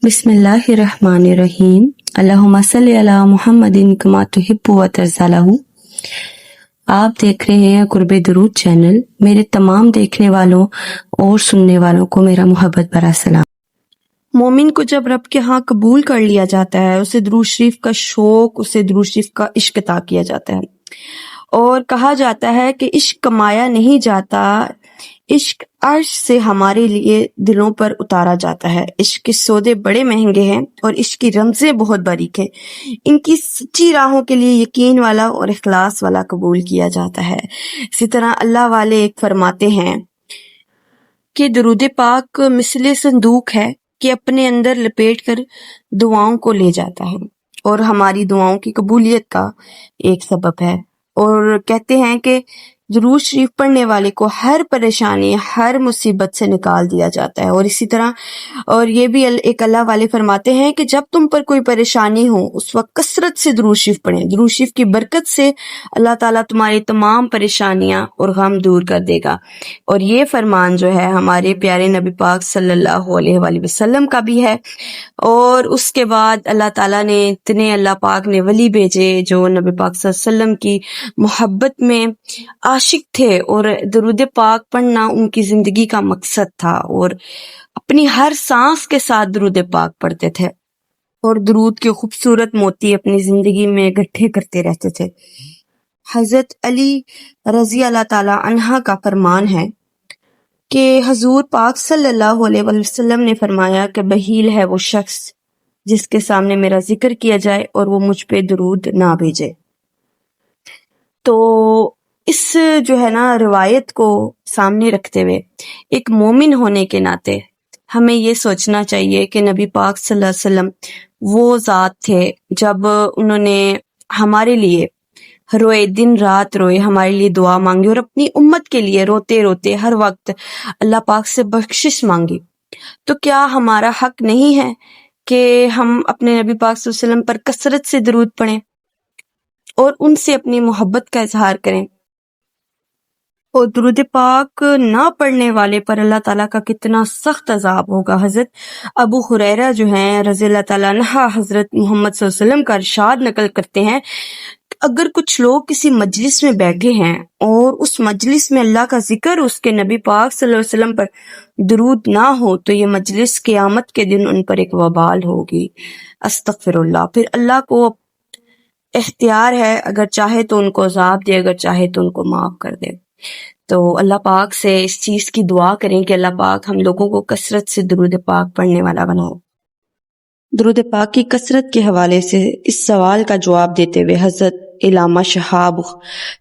बिस्मिल्लाहिर्रहमानिर्रहीम। अल्लाहुम्मा सल्ली अला मुहम्मदिन कमा तुहिब्बु व तर्ज़ा। आप देख रहे हैं कुर्बे दुरूद चैनल। मेरे तमाम देखने वालों और सुनने वालों को मेरा मोहब्बत भरा सलाम। मोमिन को जब रब के यहाँ कबूल कर लिया जाता है, उसे दुरूद शरीफ का शौक, उसे दुरूद शरीफ का इश्क अता किया जाता है। और कहा जाता है कि इश्क कमाया नहीं जाता, इश्क अर्श से हमारे लिए दिलों पर उतारा जाता है। इश्क के सौदे बड़े महंगे हैं और इश्क की रमज़ें बहुत बारीक हैं। इनकी सच्ची राहों के लिए यकीन वाला और इखलास वाला कबूल किया जाता है। इसी तरह अल्लाह वाले एक फरमाते हैं कि दुरूद पाक मिसले संदूक है कि अपने अंदर लपेट कर दुआओं को ले जाता है और हमारी दुआओं की कबूलियत का एक सबब है। और कहते हैं कि दुरूद शरीफ पढ़ने वाले को हर परेशानी, हर मुसीबत से निकाल दिया जाता है। और इसी तरह और ये भी एक अल्लाह वाले फरमाते हैं कि जब तुम पर कोई परेशानी हो उस वक्त कसरत से दुरूद शरीफ पढ़ें। दुरूद शरीफ की बरकत से अल्लाह ताला तुम्हारी तमाम परेशानियां और गम दूर कर देगा। और ये फरमान जो है हमारे प्यारे नबी पाक सल्लल्लाहु अलैहि वसल्लम का भी है। और उसके बाद अल्लाह ताला ने इतने अल्लाह पाक ने वली भेजे जो नबी पाक सल्लल्लाहु अलैहि वसल्लम की मोहब्बत में आशिक थे और दुरूद पाक पढ़ना उनकी जिंदगी का मकसद था और अपनी हर सांस के साथ दुरूद पाक पढ़ते थे और दुरूद के खूबसूरत मोती अपनी जिंदगी में इकट्ठे करते रहते थे। हजरत अली रजी अल्लाह ताला अन्हा का फरमान है कि हजूर पाक सल्लल्लाहु अलैहि वसल्लम ने फरमाया कि बहील है वो शख्स जिसके सामने मेरा जिक्र किया जाए और वो मुझ पे दुरूद ना भेजे। तो इस जो है ना रिवायत को सामने रखते हुए एक मोमिन होने के नाते हमें ये सोचना चाहिए कि नबी पाक सल्लल्लाहु अलैहि वसल्लम वो ज़ात थे जब उन्होंने हमारे लिए रोए, दिन रात रोए, हमारे लिए दुआ मांगी और अपनी उम्मत के लिए रोते रोते हर वक्त अल्लाह पाक से बख्शिश मांगी। तो क्या हमारा हक नहीं है कि हम अपने नबी पाक सल्लल्लाहु अलैहि वसल्लम पर कसरत से दुरूद पढ़ें और उनसे अपनी मोहब्बत का इजहार करें? और दुरूद पाक ना पढ़ने वाले पर अल्लाह ताला का कितना सख्त अजाब होगा। हजरत अबू हुरैरा जो हैं रज़ी अल्लाह ताला अन्हा हजरत मोहम्मद सल्लल्लाहु अलैहि वसल्लम का इरशाद नकल करते हैं, अगर कुछ लोग किसी मजलिस में बैठे हैं और उस मजलिस में अल्लाह का जिक्र, उसके नबी पाक सल्लल्लाहु अलैहि वसल्लम पर दुरूद ना हो तो ये मजलिस क़यामत के दिन उन पर एक वबाल होगी। अस्तगफिरुल्लाह। फिर अल्लाह को इख्तियार है, अगर चाहे तो उनको अजाब दे, अगर चाहे तो उनको माफ कर दे। तो अल्लाह पाक से इस चीज की दुआ करें कि अल्लाह पाक हम लोगों को कसरत से दुरूद पाक पढ़ने वाला बनाए। दुरूद पाक की कसरत के हवाले से इस सवाल का जवाब देते हुए हजरत इलामा शहाब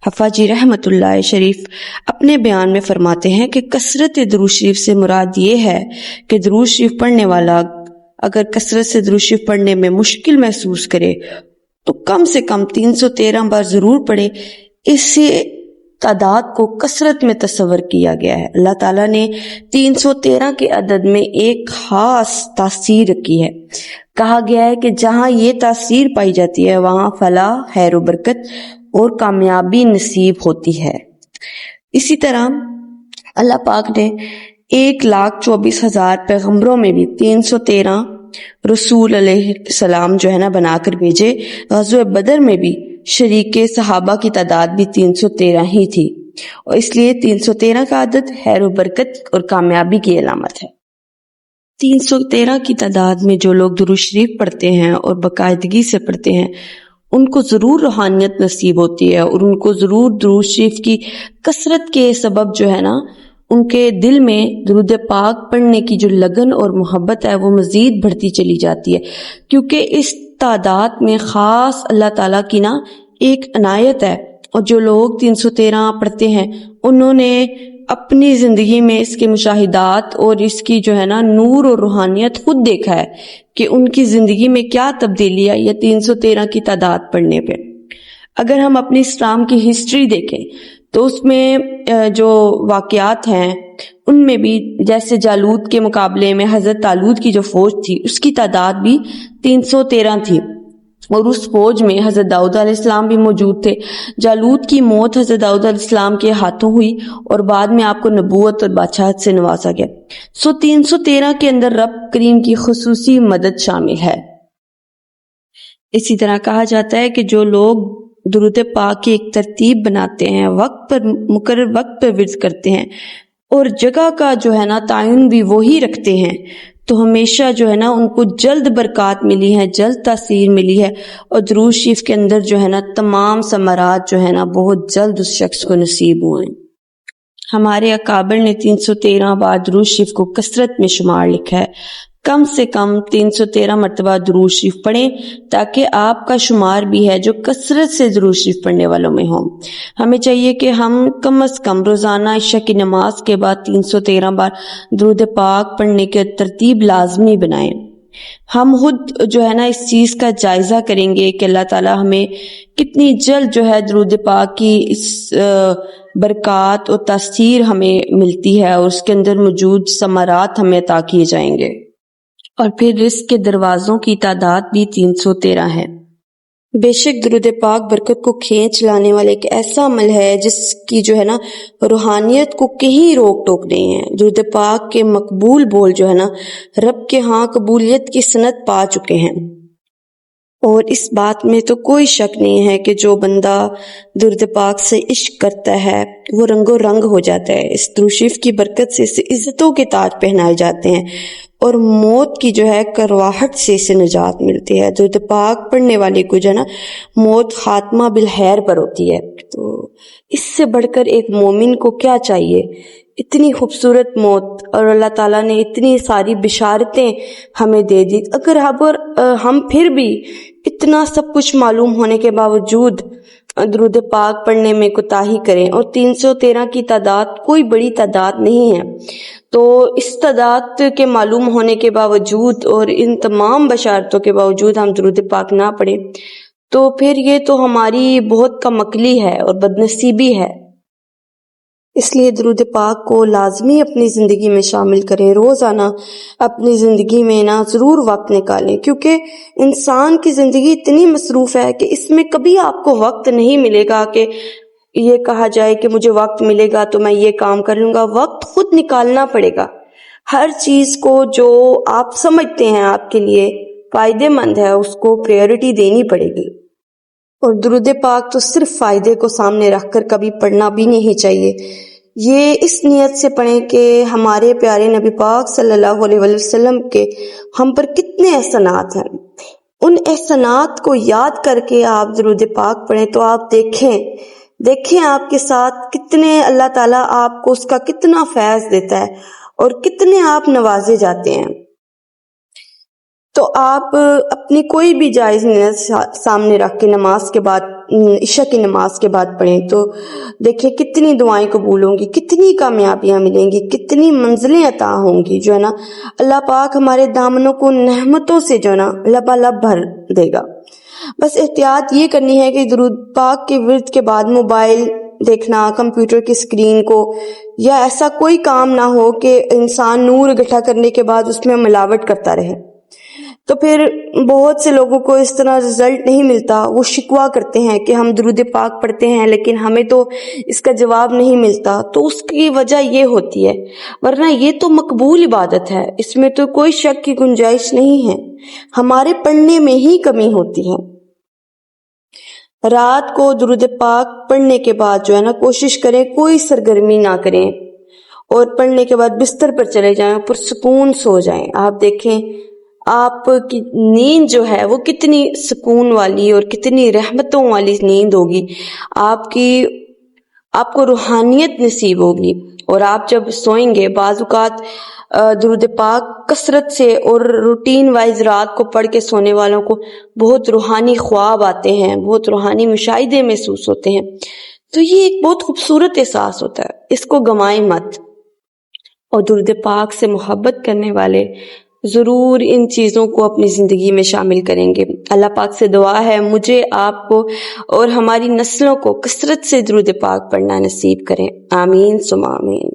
हफाजी रहमतुल्लाह शरीफ अपने बयान में फरमाते हैं कि कसरत दुरूद शरीफ से मुराद ये है कि दुरूद शरीफ पढ़ने वाला अगर कसरत से दुरूद शरीफ पढ़ने में मुश्किल महसूस करे तो कम से कम 313 बार जरूर पढ़े। इससे तादाद को कसरत में तस्वर किया गया है। अल्लाह ताला ने 313 के अदद में एक खास तासीर रखी है। कहा गया है कि जहां ये तासीर पाई जाती है वहां फलाह, खैर व बरकत और कामयाबी नसीब होती है। इसी तरह अल्लाह पाक ने 1,24,000 पैगंबरों में भी 313 रसूल अलैहिस्सलाम जो है ना बनाकर भेजे। ग़ज़वे बदर में भी शरीके सहाबा की तादाद भी 313 ही थी और इसलिए 313 का आदत खैर व बरकत और कामयाबी की अलामत है। 313 की तादाद में जो लोग दुरूद शरीफ पढ़ते हैं और बाकायदगी से पढ़ते हैं उनको जरूर रूहानियत नसीब होती है और उनको जरूर दुरूद शरीफ की कसरत के सबब जो है ना उनके दिल में दुरूद पाक पढ़ने की जो लगन और मोहब्बत है वो मजीद बढ़ती चली जाती है, क्योंकि इस तादाद में खास अल्लाह ताला की ना एक अनायत है। और जो लोग 313 पढ़ते हैं उन्होंने अपनी जिंदगी में इसके मुशाहिदात और इसकी जो है ना नूर और रूहानियत खुद देखा है कि उनकी जिंदगी में क्या तब्दीली आई है 313 की तादाद पढ़ने पे। अगर हम अपनी इस्लाम की हिस्ट्री देखें तो उसमें जो वाकयात हैं उनमें भी जैसे जालूत के मुकाबले में हजरत तालूत की जो फौज थी उसकी तादाद भी 313 थी اور اس فوج میں حضرت داؤد علیہ السلام بھی موجود تھے۔ جالوت کی موت حضرت داؤد علیہ السلام کے ہاتھوں ہوئی اور بعد میں آپ کو نبوت اور بادشاہت سے نوازا گیا۔ 313 کے اندر رب کریم کی خصوصی مدد شامل ہے۔ اسی طرح کہا جاتا ہے کہ جو لوگ درود پاک کی ایک ترتیب بناتے ہیں، وقت پر مقرر وقت پر ورد کرتے ہیں اور جگہ کا جو ہے نا تعین بھی وہی رکھتے ہیں، تو ہمیشہ جو ہے نا ان کو جلد برکات ملی ہے، جلد تاثیر ملی ہے، اور درود شریف کے اندر جو ہے نا تمام ثمرات جو ہے نا بہت جلد اس شخص کو نصیب ہوئے۔ ہمارے اکابر نے 313 بار درود شریف کو کثرت میں شمار لکھا ہے۔ کم سے کم 313 مرتبہ درود شریف پڑھیں تاکہ آپ کا شمار بھی ہے جو کثرت سے درود شریف پڑھنے والوں میں ہوں۔ ہمیں چاہیے کہ ہم کم از کم روزانہ عشاء کی نماز کے بعد 313 بار درود پاک پڑھنے کی ترتیب لازمی بنائیں۔ ہم خود جو ہے نا اس چیز کا جائزہ کریں گے کہ اللہ تعالی ہمیں کتنی جلد جو ہے درود پاک کی اس برکات اور تاثیر ہمیں ملتی ہے اور اس کے اندر موجود ثمرات ہمیں عطا کیے جائیں گے۔ اور پھر رزق کے دروازوں کی تعداد بھی 313 ہے۔ بے شک درود پاک برکت کو کھینچ لانے والے ایک ایسا عمل ہے جس کی جو ہے نا روحانیت کو کہیں روک ٹوک نہیں ہے۔ درود پاک کے مقبول بول جو ہے نا رب کے ہاں قبولیت کی سند پا چکے ہیں، اور اس بات میں تو کوئی شک نہیں ہے کہ جو بندہ درود پاک سے عشق کرتا ہے وہ رنگ و رنگ ہو جاتا ہے۔ اس درود شریف کی برکت سے اسے عزتوں کے تاج پہنائے جاتے ہیں اور موت کی جو ہے کرواہٹ سے اسے نجات ملتی ہے۔ درود پاک پڑھنے والے کو جو ہے نا موت خاتمہ بالخیر پر ہوتی ہے۔ تو اس سے بڑھ کر ایک مومن کو کیا چاہیے؟ اتنی خوبصورت موت، اور اللہ تعالیٰ نے اتنی ساری بشارتیں ہمیں دے دی۔ اگر ہم پھر بھی اتنا سب کچھ معلوم ہونے کے باوجود درود پاک پڑھنے میں کوتاہی کریں، اور 313 کی تعداد کوئی بڑی تعداد نہیں ہے، تو اس تعداد کے معلوم ہونے کے باوجود اور ان تمام بشارتوں کے باوجود ہم درود پاک نہ پڑھیں تو پھر یہ تو ہماری بہت کم عقلی ہے اور بدنصیبی ہے۔ اس لیے درود پاک کو لازمی اپنی زندگی میں شامل کریں، روزانہ اپنی زندگی میں نا ضرور وقت نکالیں، کیونکہ انسان کی زندگی اتنی مصروف ہے کہ اس میں کبھی آپ کو وقت نہیں ملے گا کہ یہ کہا جائے کہ مجھے وقت ملے گا تو میں یہ کام کر لوں گا۔ وقت خود نکالنا پڑے گا۔ ہر چیز کو جو آپ سمجھتے ہیں آپ کے لیے فائدے مند ہے اس کو پریورٹی دینی پڑے گی، اور درود پاک تو صرف فائدے کو سامنے رکھ کر کبھی پڑھنا بھی نہیں چاہیے۔ یہ اس نیت سے پڑھیں کہ ہمارے پیارے نبی پاک صلی اللہ علیہ وسلم کے ہم پر کتنے احسانات ہیں، ان احسانات کو یاد کر کے آپ درود پاک پڑھیں تو آپ دیکھیں آپ کے ساتھ کتنے اللہ تعالیٰ آپ کو اس کا کتنا فیض دیتا ہے اور کتنے آپ نوازے جاتے ہیں۔ تو آپ اپنی کوئی بھی جائز نیت سامنے رکھ کے نماز کے بعد، عشاء کی نماز کے بعد پڑھیں تو دیکھیں کتنی دعائیں قبول ہوں گی، کتنی کامیابیاں ملیں گی، کتنی منزلیں عطا ہوں گی، جو ہے نا اللہ پاک ہمارے دامنوں کو نعمتوں سے جو ہے نا لبالب بھر دے گا۔ بس احتیاط یہ کرنی ہے کہ درود پاک کے ورد کے بعد موبائل دیکھنا، کمپیوٹر کی اسکرین کو، یا ایسا کوئی کام نہ ہو کہ انسان نور اکٹھا کرنے کے بعد اس میں ملاوٹ کرتا رہے۔ تو پھر بہت سے لوگوں کو اس طرح رزلٹ نہیں ملتا، وہ شکوہ کرتے ہیں کہ ہم درود پاک پڑھتے ہیں لیکن ہمیں تو اس کا جواب نہیں ملتا، تو اس کی وجہ یہ ہوتی ہے، ورنہ یہ تو مقبول عبادت ہے، اس میں تو کوئی شک کی گنجائش نہیں ہے، ہمارے پڑھنے میں ہی کمی ہوتی ہے۔ رات کو درود پاک پڑھنے کے بعد جو ہے نا کوشش کریں کوئی سرگرمی نہ کریں، اور پڑھنے کے بعد بستر پر چلے جائیں، پرسکون سو جائیں۔ آپ دیکھیں آپ کی نیند جو ہے وہ کتنی سکون والی اور کتنی رحمتوں والی نیند ہوگی، آپ کو روحانیت نصیب ہوگی، اور آپ جب سوئیں گے بعض اوقات درود پاک کثرت سے اور روٹین وائز رات کو پڑھ کے سونے والوں کو بہت روحانی خواب آتے ہیں، بہت روحانی مشاہدے محسوس ہوتے ہیں، تو یہ ایک بہت خوبصورت احساس ہوتا ہے، اس کو گنوائیں مت۔ اور درود پاک سے محبت کرنے والے ضرور ان چیزوں کو اپنی زندگی میں شامل کریں گے۔ اللہ پاک سے دعا ہے مجھے، آپ کو اور ہماری نسلوں کو کثرت سے درود پاک پڑھنا نصیب کریں، آمین ثم آمین۔